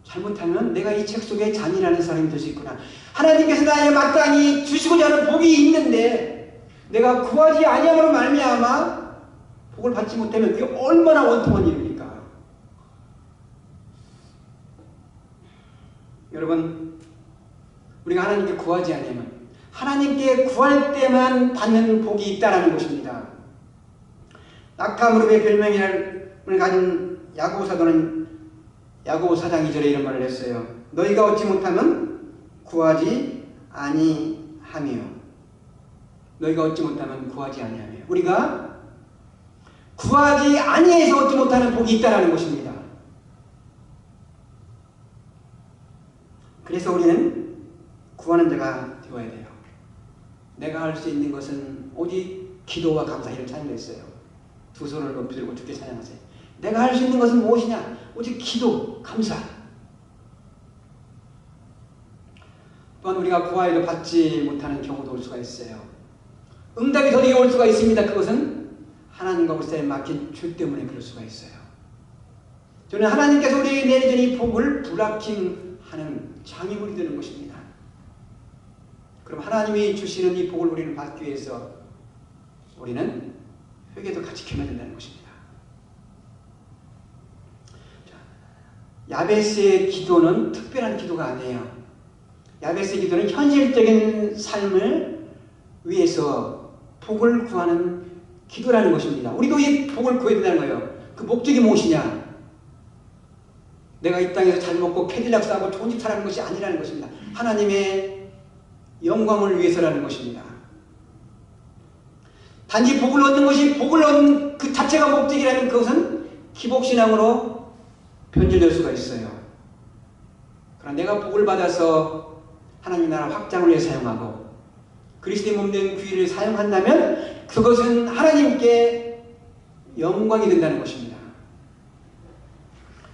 잘못하면 내가 이 책 속에 잔이라는 사람이 될 수 있구나. 하나님께서 나에게 마땅히 주시고자 하는 복이 있는데 내가 구하지 아니함으로 말미암아 복을 받지 못하면 그게 얼마나 원통한 일입니까? 여러분, 우리가 하나님께 구하지 아니하면 하나님께 구할 때만 받는 복이 있다는 것입니다. 낙타 무릎의 별명을 가진 야고보 사도는 야고보 4장 2절에 이런 말을 했어요. 너희가 얻지 못하면 구하지 아니하며. 너희가 얻지 못하면 구하지 아니하며. 우리가 구하지 아니해서 얻지 못하는 복이 있다는 것입니다. 그래서 우리는 구하는 자가 되어야 돼요. 내가 할 수 있는 것은 오직 기도와 감사. 이런 찬양도 있어요. 두 손을 높이 들고 주께 찬양하세요. 내가 할 수 있는 것은 무엇이냐? 오직 기도, 감사. 또한 우리가 구하여도 받지 못하는 경우도 올 수가 있어요. 응답이 더디게 올 수가 있습니다. 그것은 하나님과 우리 사이에 막힌 줄 때문에 그럴 수가 있어요. 저는 하나님께서 우리에게 내리는 이 복을 블락킹하는 장애물이 되는 것입니다. 그럼 하나님이 주시는 이 복을 우리는 받기 위해서 우리는 회개도 같이 겸해야 된다는 것입니다. 야베스의 기도는 특별한 기도가 아니에요. 야베스의 기도는 현실적인 삶을 위해서 복을 구하는 기도라는 것입니다. 우리도 이 복을 구해야 된다는 거예요. 그 목적이 무엇이냐? 내가 이 땅에서 잘 먹고 캐딜락 사고 좋은 집 사는 것이 아니라는 것입니다. 하나님의 영광을 위해서라는 것입니다. 단지 복을 얻는 것이 복을 얻는 그 자체가 목적이라는 것은 기복신앙으로 변질될 수가 있어요. 그러나 내가 복을 받아서 하나님 나라 확장을 위해 사용하고 그리스도의 몸된 귀를 사용한다면 그것은 하나님께 영광이 된다는 것입니다.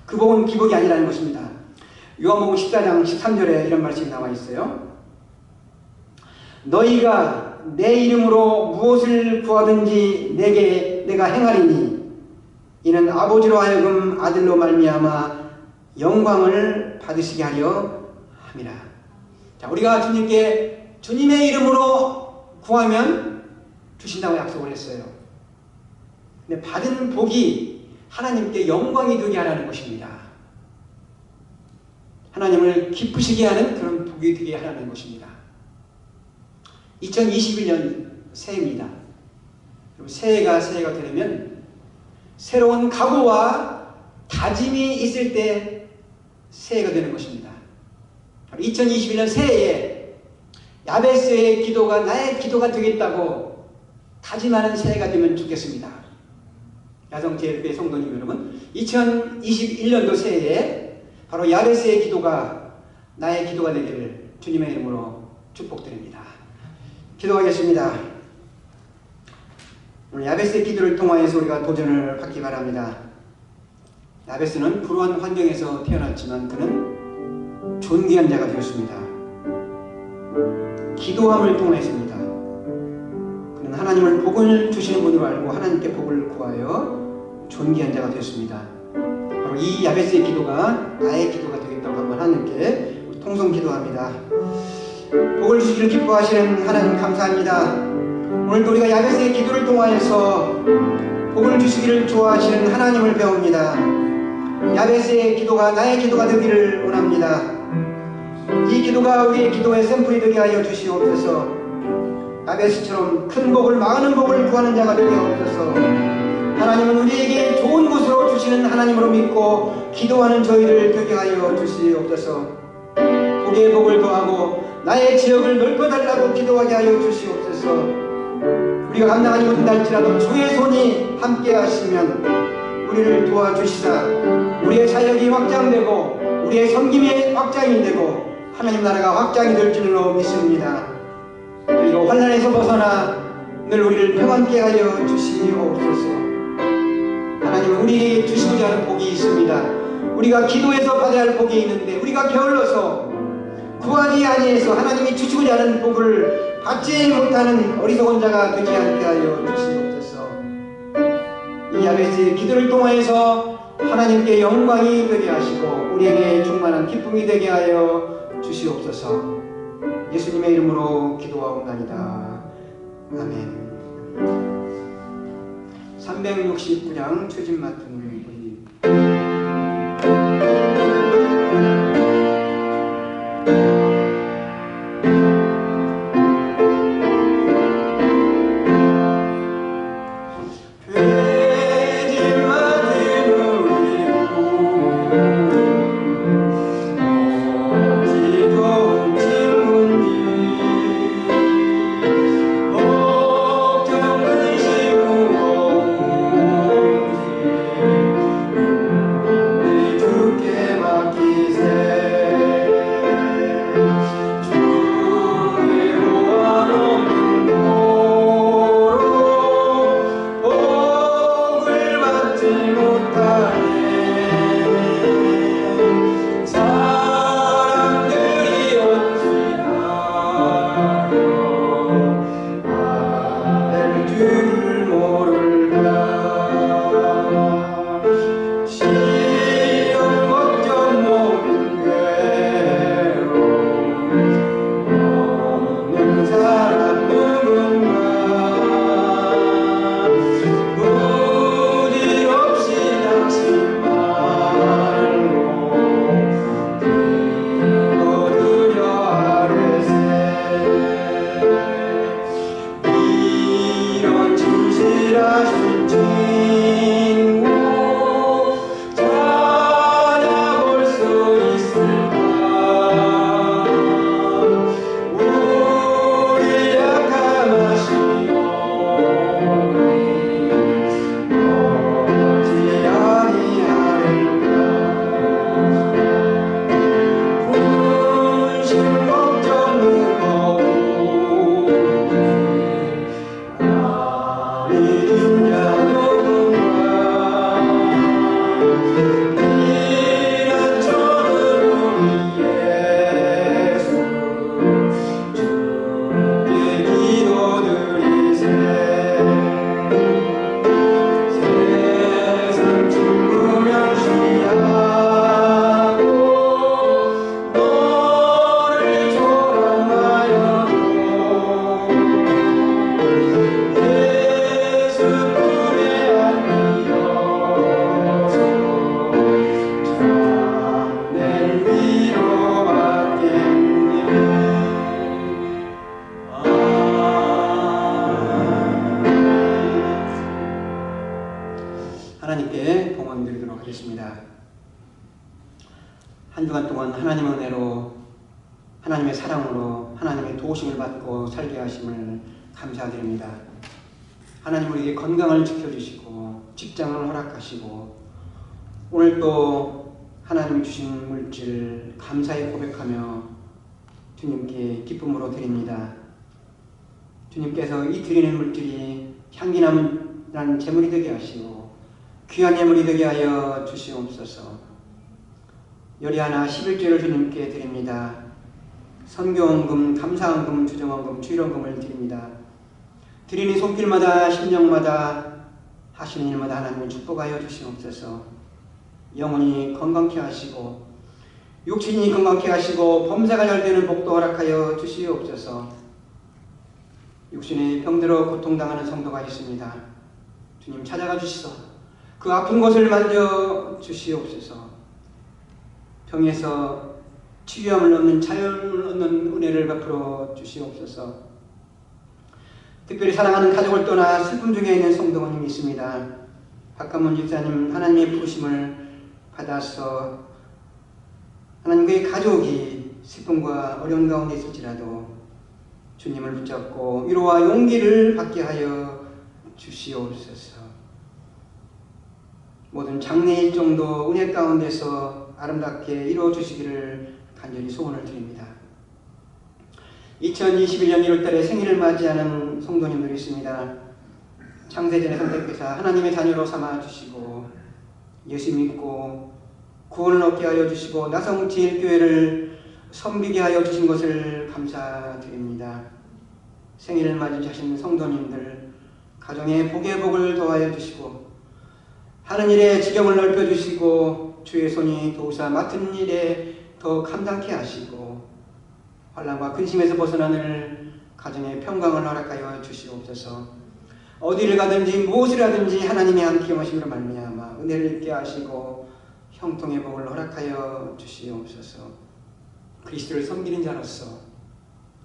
그 복은 기복이 아니라는 것입니다. 요한복음 14장 13절에 이런 말씀이 나와 있어요. 너희가 내 이름으로 무엇을 구하든지 내가 행하리니 이는 아버지로 하여금 아들로 말미암아 영광을 받으시게 하려 함이라. 자, 우리가 주님께 주님의 이름으로 구하면 주신다고 약속을 했어요. 근데 받은 복이 하나님께 영광이 되게 하라는 것입니다. 하나님을 기쁘시게 하는 그런 복이 되게 하라는 것입니다. 2021년 새해입니다. 새해가 되려면 새로운 각오와 다짐이 있을 때 새해가 되는 것입니다. 2021년 새해에 야베스의 기도가 나의 기도가 되겠다고 다짐하는 새해가 되면 좋겠습니다. 야성제일교회 성도님 여러분, 2021년도 새해에 바로 야베스의 기도가 나의 기도가 되기를 주님의 이름으로 축복드립니다. 기도하겠습니다. 오늘 야베스의 기도를 통하여서 우리가 도전을 받기 바랍니다. 야베스는 불우한 환경에서 태어났지만 그는 존귀한 자가 되었습니다. 기도함을 통해서입니다. 그는 하나님을 복을 주시는 분으로 알고 하나님께 복을 구하여 존귀한 자가 되었습니다. 바로 이 야베스의 기도가 나의 기도가 되겠다고 한번 하나님께 통성 기도합니다. 복을 주시기를 기뻐하시는 하나님 감사합니다. 오늘도 우리가 야베스의 기도를 통하여서 복을 주시기를 좋아하시는 하나님을 배웁니다. 야베스의 기도가 나의 기도가 되기를 원합니다. 이 기도가 우리의 기도의 샘플이 되게 하여 주시옵소서. 야베스처럼 큰 복을 많은 복을 구하는 자가 되게 하옵소서. 하나님은 우리에게 좋은 곳으로 주시는 하나님으로 믿고 기도하는 저희를 되게 하여 주시옵소서. 복의 복을 더하고 나의 지역을 넓혀달라고 기도하게 하여 주시옵소서. 우리가 감당하지 못한달지라도 주의 손이 함께 하시면 우리를 도와주시사 우리의 사역이 확장되고 우리의 섬김의 확장이 되고 하나님 나라가 확장이 될 줄로 믿습니다. 그리고 환난에서 벗어나 늘 우리를 평안케 하여 주시옵소서. 하나님은 우리에게 주시고자 하는 복이 있습니다. 우리가 기도해서 받아야 할 복이 있는데 우리가 게을러서 구하지 아니해서 하나님이 주시고자 하는 복을 받지 못하는 어리석은 자가 되지 않게 하여 주시옵소서. 이 야베스의 기도를 통하여서 하나님께 영광이 되게 하시고 우리에게 충만한 기쁨이 되게 하여 주시옵소서. 예수님의 이름으로 기도하옵나이다. 아멘. 369장 추진 맡은 우리 하나님께 봉헌 드리도록 하겠습니다. 한 주간 동안 하나님의 은혜로 하나님의 사랑으로 하나님의 도우심을 받고 살게 하심을 감사드립니다. 하나님 우리에게 건강을 지켜주시고 직장을 허락하시고 오늘 또 하나님이 주신 물질 감사히 고백하며 주님께 기쁨으로 드립니다. 주님께서 이 드리는 물질이 향기나는 제물이 되게 하시고 귀한 예물이 되게 하여 주시옵소서. 열이하나 11조를 주님께 드립니다. 선교원금, 감사원금, 주정원금, 주일원금을 드립니다. 드리는 손길마다 심령마다 하시는 일마다 하나님을 축복하여 주시옵소서. 영혼이 건강케 하시고 육신이 건강케 하시고 범사가 잘 되는 복도 허락하여 주시옵소서. 육신의 병들어 고통당하는 성도가 있습니다. 주님 찾아가 주시소. 그 아픈 곳을 만져 주시옵소서. 병에서 치유함을 얻는 자연을 얻는 은혜를 베풀어 주시옵소서. 특별히 사랑하는 가족을 떠나 슬픔 중에 있는 성도님이 있습니다. 박감문 집사님, 하나님의 부르심을 받아서 하나님의 가족이 슬픔과 어려운 가운데 있을지라도 주님을 붙잡고 위로와 용기를 받게 하여 주시옵소서. 모든 장래 일정도 은혜 가운데서 아름답게 이루어 주시기를 간절히 소원을 드립니다. 2021년 1월달에 생일을 맞이하는 성도님들이 있습니다. 창세전에 선택해서 하나님의 자녀로 삼아주시고 예수 믿고 구원을 얻게 하여 주시고 나성제일교회를 섬기게 하여 주신 것을 감사드립니다. 생일을 맞이하신 성도님들 가정의 복의 복을 더하여 주시고 하는 일에 지경을 넓혀주시고 주의 손이 도우사 맡은 일에 더 감당케 하시고 환난과 근심에서 벗어나는 가정의 평강을 허락하여 주시옵소서. 어디를 가든지 무엇을 하든지 하나님의 함께 하심으로 말미암아 은혜를 입게 하시고 형통의 복을 허락하여 주시옵소서. 그리스도를 섬기는 자로서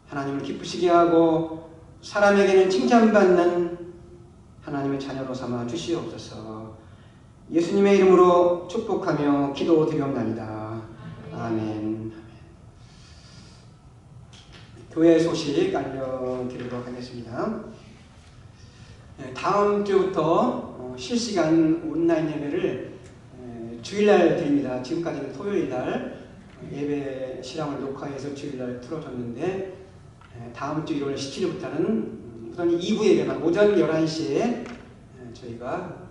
하나님을 기쁘시게 하고 사람에게는 칭찬받는 하나님의 자녀로 삼아 주시옵소서. 예수님의 이름으로 축복하며 기도드리옵나이다. 아멘. 교회 소식 알려드리도록 하겠습니다. 다음 주부터 실시간 온라인 예배를 주일날 드립니다. 지금까지는 토요일날 예배 실황을 녹화해서 주일날 틀어줬는데 다음 주 1월 17일부터는 우선 2부 예배만 오전 11시에 저희가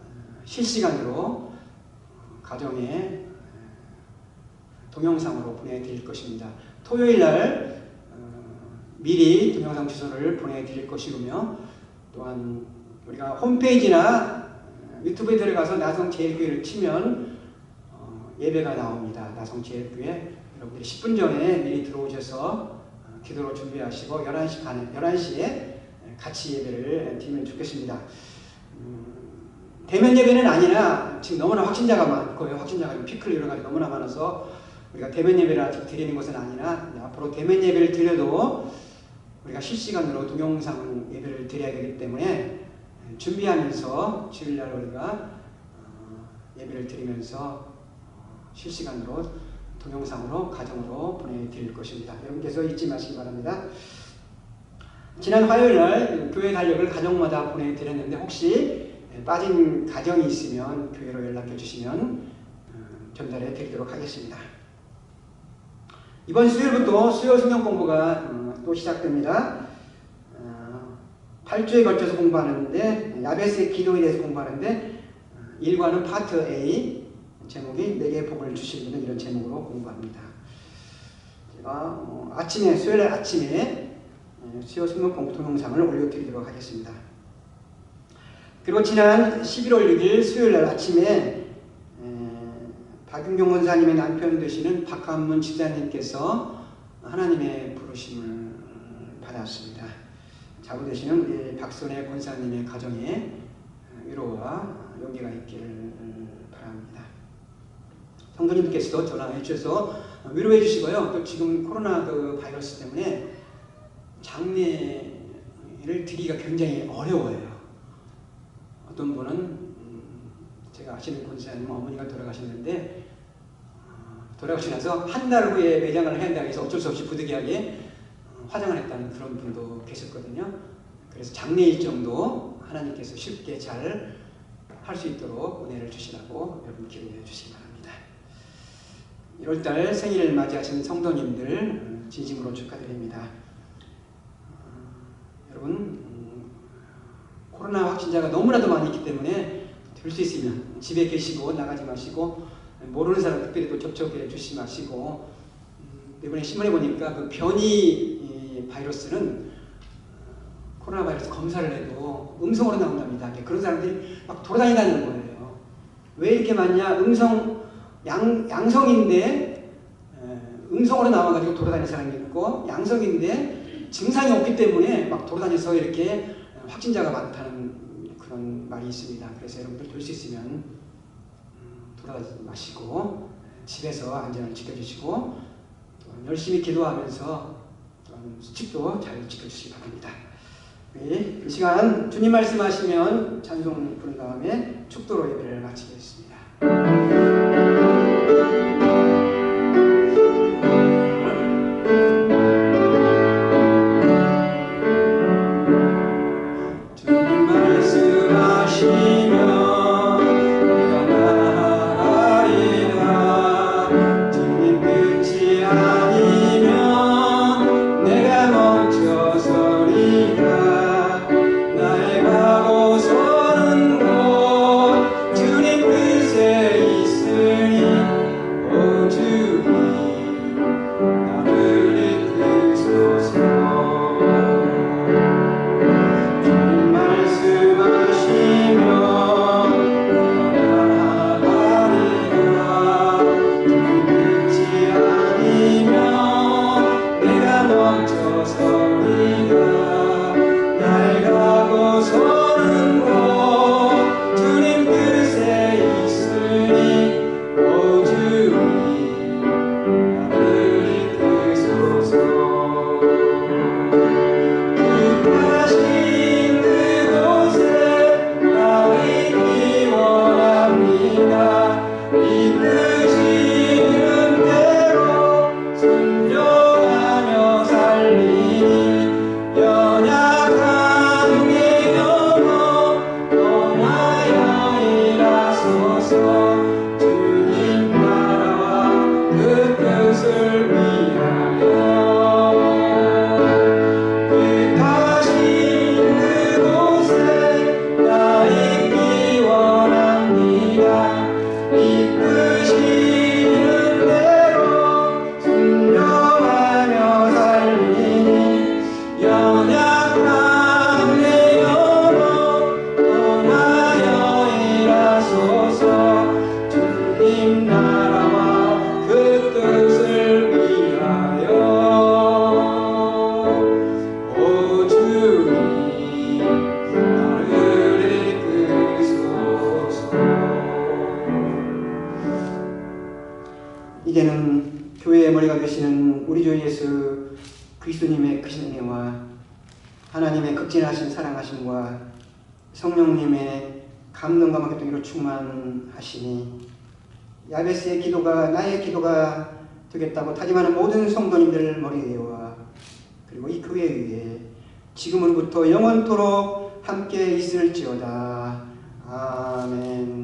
실시간으로 가정에 동영상으로 보내드릴 것입니다. 토요일날 미리 동영상 주소를 보내드릴 것이고요. 또한 우리가 홈페이지나 유튜브에 들어가서 나성제일교회를 치면 예배가 나옵니다. 나성제일교회 여러분들이 10분 전에 미리 들어오셔서 기도로 준비하시고 11시에 같이 예배를 드리면 좋겠습니다. 대면 예배는 아니라 지금 너무나 확진자가 많고요. 확진자가 피크를 이뤄가지고 너무나 많아서 우리가 대면 예배를 아직 드리는 것은 아니라 앞으로 대면 예배를 드려도 우리가 실시간으로 동영상 예배를 드려야 되기 때문에 준비하면서 주일날 우리가 예배를 드리면서 실시간으로 동영상으로 가정으로 보내드릴 것입니다. 여러분께서 잊지 마시기 바랍니다. 지난 화요일날 교회 달력을 가정마다 보내드렸는데 혹시 빠진 가정이 있으면 교회로 연락해 주시면 전달해 드리도록 하겠습니다. 이번 수요일부터 수요 성경 공부가 또 시작됩니다. 8주에 걸쳐서 공부하는데 야베스의 기도에 대해서 공부하는데 1과는 파트 A 제목이 내게 복을 주시는 이런 제목으로 공부합니다. 제가 아침에 수요일 아침에 수요 성경 공부 동영상을 올려드리도록 하겠습니다. 그리고 지난 11월 6일 수요일날 아침에 박윤경 원사님의 남편 되시는 박한문 집사님께서 하나님의 부르심을 받았습니다. 자부 되시는 우리 박선혜 권사님의 가정에 위로와 용기가 있기를 바랍니다. 성도님께서도 전화해 주셔서 위로해 주시고요. 또 지금 코로나 바이러스 때문에 장례를 드리기가 굉장히 어려워요. 어떤 분은 제가 아시는 권사님 어머니가 돌아가셨는데 돌아가시고 나서 한 달 후에 매장을 해야 한다고 해서 어쩔 수 없이 부득이하게 화장을 했다는 그런 분도 계셨거든요. 그래서 장례 일정도 하나님께서 쉽게 잘 할 수 있도록 은혜를 주시라고 여러분 기도해 주시기 바랍니다. 1월달 생일을 맞이하신 성도님들 진심으로 축하드립니다. 여러분 코로나 확진자가 너무나도 많이 있기 때문에 될 수 있으면 집에 계시고 나가지 마시고 모르는 사람 특별히 또 접촉해 주시지 마시고 이번에 신문에 보니까 그 변이 바이러스는 코로나 바이러스 검사를 해도 음성으로 나온답니다. 그런 사람들이 막 돌아다닌다는 거예요. 왜 이렇게 많냐? 양성인데 음성으로 나와가지고 돌아다니는 사람이 있고 양성인데 증상이 없기 때문에 막 돌아다녀서 이렇게 확진자가 많다는 그런 말이 있습니다. 그래서 여러분들 될 수 있으면 그러지 마시고 집에서 안전을 지켜주시고 또한 열심히 기도하면서 또한 수칙도 잘 지켜주시기 바랍니다. 우리 이 시간 주님 말씀하시면 찬송 부른 다음에 축도로 예배를 마치겠습니다. 주님 말씀하시면 이제는 교회의 머리가 되시는 우리 주 예수 그리스도님의 크신 은혜와 하나님의 극진하신 사랑하심과 성령님의 감동과 감격으로 충만하시니 야베스의 기도가 나의 기도가 되겠다고 다짐하는 모든 성도님들 머리에와 그리고 이 교회 위에 지금으로부터 영원토록 함께 있을지어다. 아멘.